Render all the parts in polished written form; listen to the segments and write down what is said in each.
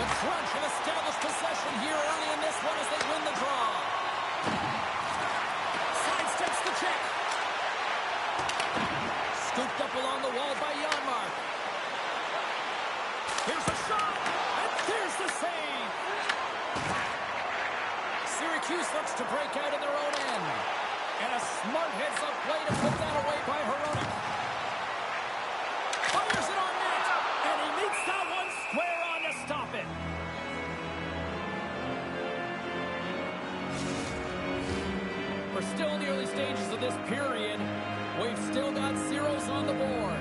The Crunch have established possession here early in this one as they win the draw. Sidesteps the check. Scooped up along the wall by Janmark. Here's a shot, and there's the save. Syracuse looks to break out in their own end. And a smart heads-up play to put that away by Hronek. Fires it on net, and he meets that one square on to stop it. We're still in the early stages of this period. We've still got zeros on the board.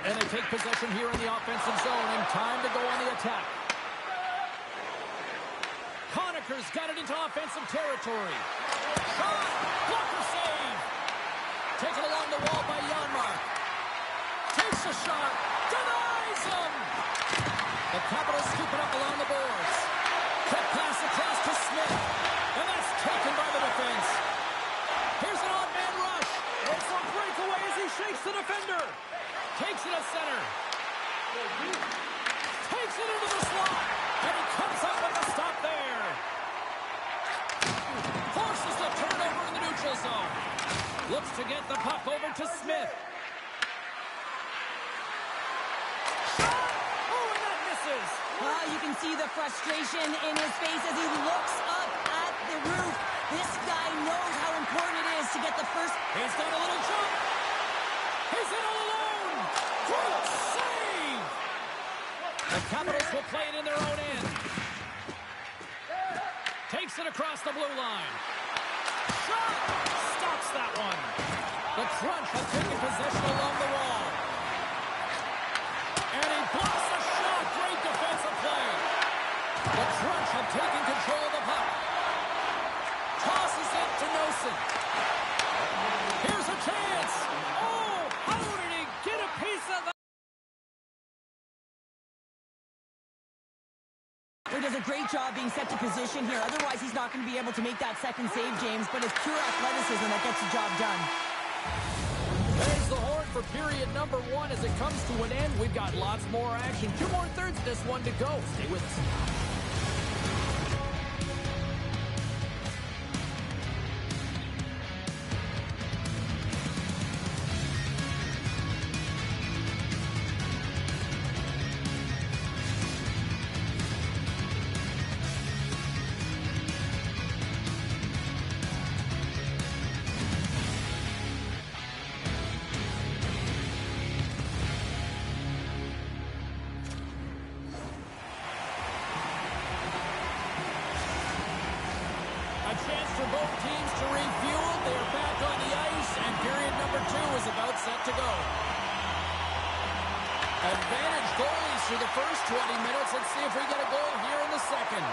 And they take possession here in the offensive zone, and time to go on the attack. Conacher's got it into offensive territory. Shot! Blocker save! Taken along the wall by Janmark. Takes a shot. Denies him! The Capitals scoop it up along the boards. Quick pass across to Smith. And that's taken by the defense. Here's an odd man rush. It's a breakaway as he shakes the defender. Takes it at center. Takes it into the slot. And he comes up with a stop there. Forces the turnover in the neutral zone. Looks to get the puck over to Smith. Shot! Oh, and that misses. You can see the frustration in his face as he looks up at the roof. This guy knows how important it is to get the first. He's got a little jump. He's in all alone. Great save. The Capitals will play it in their own end. Takes it across the blue line. Shot! Stops that one. The Crunch have taken possession along the wall. And he blocks the shot. Great defensive play. The Crunch have taken control of the puck. Tosses it to Noesen. Here's a chance. Oh, how did he get a piece of that? He does a great job being set to position here. Otherwise, he's not going to be able to make that second save, James. But it's pure athleticism that gets the job done. There's the horn for period number 1 as it comes to an end. We've got lots more action. 2 more thirds of this one to go. Stay with us. Both teams to refuel. They are back on the ice, and period number 2 is about set to go. Advantage goalies through the first 20 minutes. Let's see if we get a goal here in the second.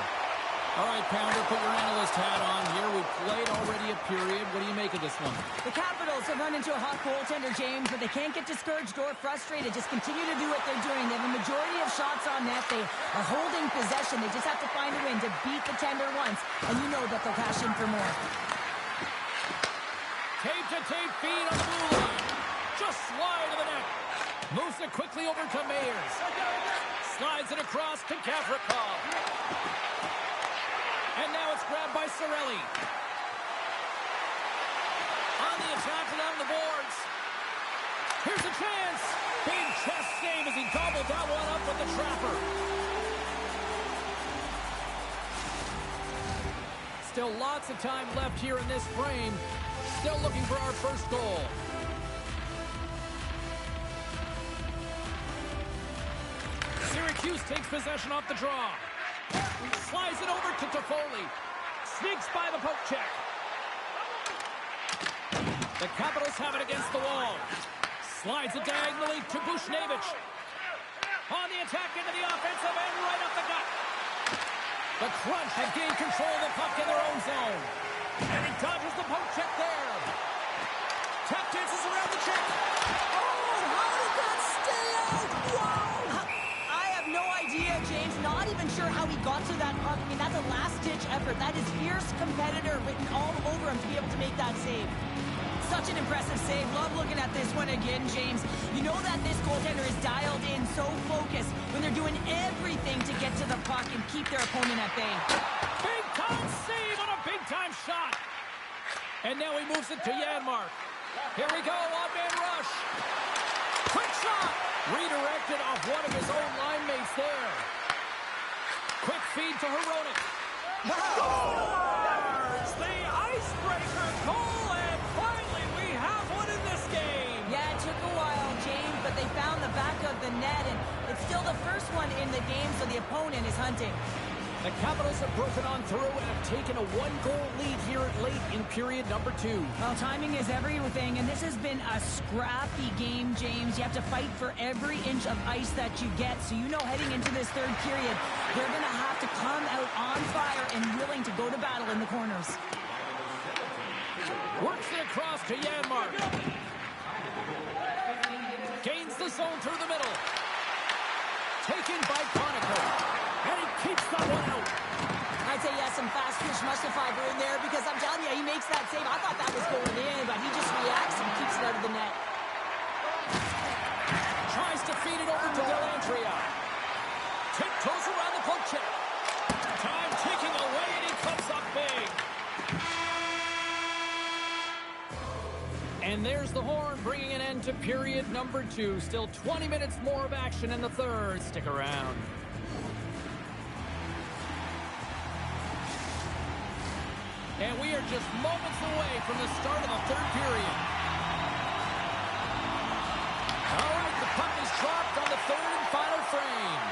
All right, Pounder, put your analyst hat on here. We've played already a period. What do you make of this one? The Capitals have run into a hot goaltender, James, but they can't get discouraged or frustrated. Just continue to do what they're doing. They have a majority of shots on net. They are holding possession. They just have to find a win to beat the tender once, and you know that they'll cash in for more. Tape-to-tape feed on the blue line. Just wide of the net. Moves it quickly over to Meyers. Slides it across to Gavrikov. And now it's grabbed by Cirelli. On the attack along the boards. Here's a chance. Big chest save as he gobbled that one up with the trapper. Still lots of time left here in this frame. Still looking for our first goal. Syracuse takes possession off the draw. Slides it over to Toffoli. Sneaks by the poke check. The Capitals have it against the wall. Slides it diagonally to Buchnevich. On the attack into the offensive end, right up the gut. The Crunch have gained control of the puck in their own zone. And he dodges the poke check there. Tap dances around the check. Oh, how did that stay out? Wow! I have no idea, James. Not even sure how he got to that puck. I mean, that's a last-ditch effort. That is fierce competitor written all over him to be able to make that save. Such an impressive save. Love looking looking at this one again, James. You know that this goaltender is dialed in, so focused when they're doing everything to get to the puck and keep their opponent at bay. Big-time save on a big-time shot. And now he moves it to Janmark. Here we go, on-man rush. Quick shot. Redirected off one of his own line mates there. Quick feed to Hronek. Scores! The icebreaker goal, and finally we have one in this game. Yeah, it took a while, James, but they found the back of the net, and it's still the first one in the game, so the opponent is hunting. The Capitals have broken on through and have taken a one-goal lead here at late in period number 2. Well, timing is everything, and this has been a scrappy game, James. You have to fight for every inch of ice that you get, so you know heading into this third period, they're going to have to come out on fire and willing to go to battle in the corners. Works it across to Janmark. Gains the zone through the middle. Taken by Conacher. And he keeps that one out. I'd say, yeah, some fast fish muscle fiber in there because I'm telling you, he makes that save. I thought that was going in, but he just reacts and keeps it out of the net. Tries to feed it over to Delantria. Tiptoes around the poke check. Time ticking away, and he comes up big. And there's the horn, bringing an end to period number 2. Still 20 minutes more of action in the third. Stick around. And we are just moments away from the start of the third period. All right, the puck is dropped on the third and final frame.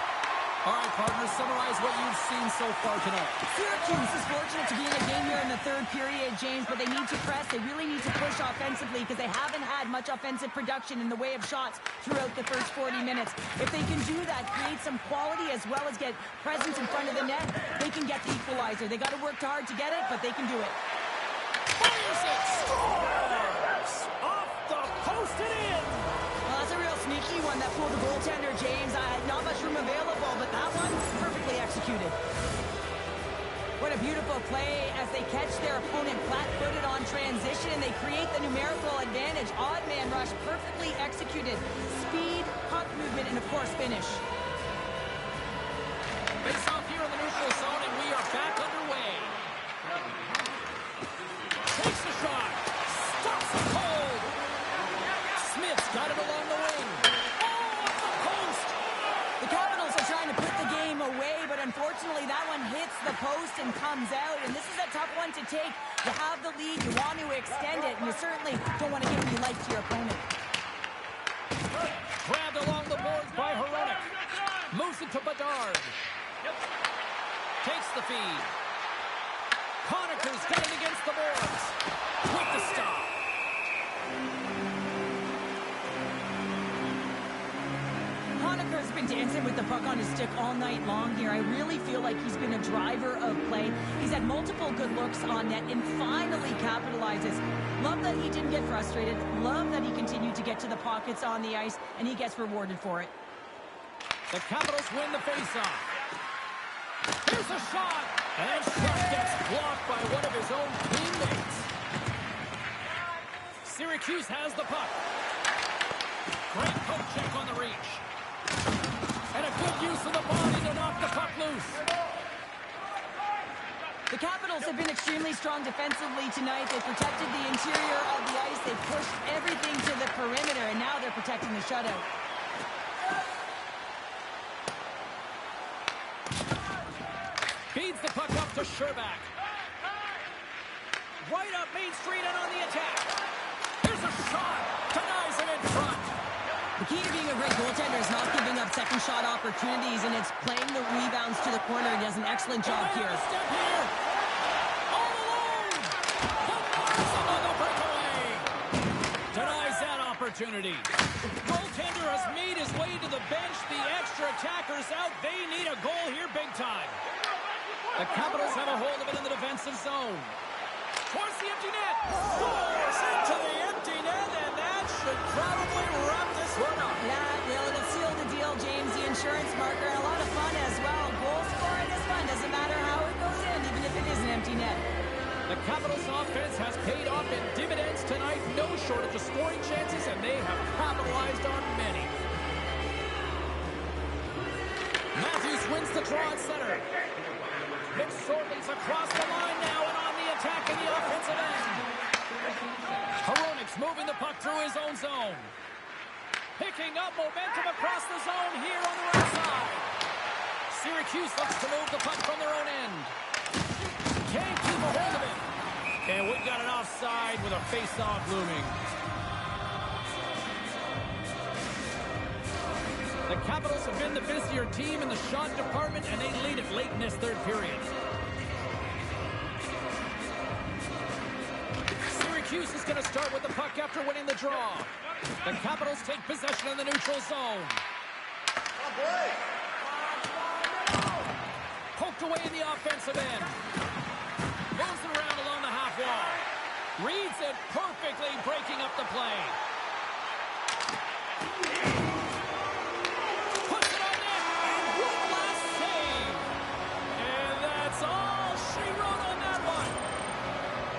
All right, partners, summarize what you've seen so far tonight. Syracuse is fortunate to be in a game here in the third period, James, but they need to press. They really need to push offensively because they haven't had much offensive production in the way of shots throughout the first 40 minutes. If they can do that, create some quality as well as get presence in front of the net, they can get the equalizer. They got to work hard to get it, but they can do it. Fires it! Scores! Off the post and in! Well, that's a real sneaky one that pulled the goaltender, James. Not much room available, but that one perfectly executed. What a beautiful play as they catch their opponent flat-footed on transition and they create the numerical advantage. Odd man rush, perfectly executed. Speed, puck movement, and of course finish. Face off here in the neutral zone, and we are back underway. Takes the shot. Stops it cold. Smith's got it along the wing. Oh, off the post. The Capitals are trying to put the game away, but unfortunately that one hits the post and comes out, and this is a tough one to take. You have the lead, you want to extend it, and you certainly don't want to give any life to your opponent. Grabbed along the boards by Hronek. Moves it to Bedard. Takes the feed. Conacher's got it against the boards. With the stop. Conacher's been dancing with the puck on his stick all night long here. I really feel like he's been a driver of play. He's had multiple good looks on net and finally capitalizes. Love that he didn't get frustrated. Love that he continued to get to the pockets on the ice, and he gets rewarded for it. The Capitals win the faceoff. Here's a shot. And that shot gets blocked by one of his own teammates. Syracuse has the puck. Great poke check on the reach. And a good use of the body to knock the puck loose. The Capitals have been extremely strong defensively tonight. They protected the interior of the ice. They pushed everything to the perimeter, and now they're protecting the shutout. Feeds the puck up to Sherbak. Right up Main Street and on the attack. Here's a shot. Denies him in front. The key to being a great goaltender is not giving up second shot opportunities, and it's playing the rebounds to the corner. He does an excellent job here. Step here. All alone. Larson on the breakaway. Denies that opportunity. Goaltender has made his way to the bench. The extra attackers out. They need a goal here big time. The Capitals have a hold of it in the defensive zone. Towards the empty net. Scores into the empty net, and that should probably wrap this one up. Yeah, well, it'll seal the deal, James. The insurance marker, and a lot of fun as well. Goal scoring is fun. Doesn't matter how it goes in, even if it is an empty net. The Capitals offense has paid off in dividends tonight. No shortage of scoring chances, and they have capitalized on many. Matthews wins the draw at center. McSorley's across the line now and on the attack in the offensive end. Hronik's moving the puck through his own zone. Picking up momentum across the zone here on the right side. Syracuse looks to move the puck from their own end. Can't keep a hold of it. And we got an offside with a face-off looming. The Capitals have been the busier team in the shot department, and they lead it late in this third period. Syracuse is going to start with the puck after winning the draw. The Capitals take possession in the neutral zone. Poked away in the offensive end. Moves it around along the half wall. Reads it perfectly, breaking up the play. Puts it on net. One last save. And that's all she wrote on that one.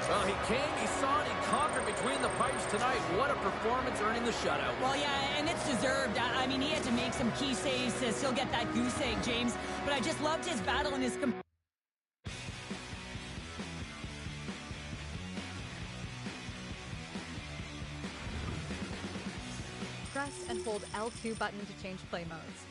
Well, he came, he saw it, he conquered between the pipes tonight. What a performance, earning the shutout. Well, yeah, and it's deserved. I mean, he had to make some key saves to still get that goose egg, James. But I just loved his battle and his... Press and hold L2 button to change play modes.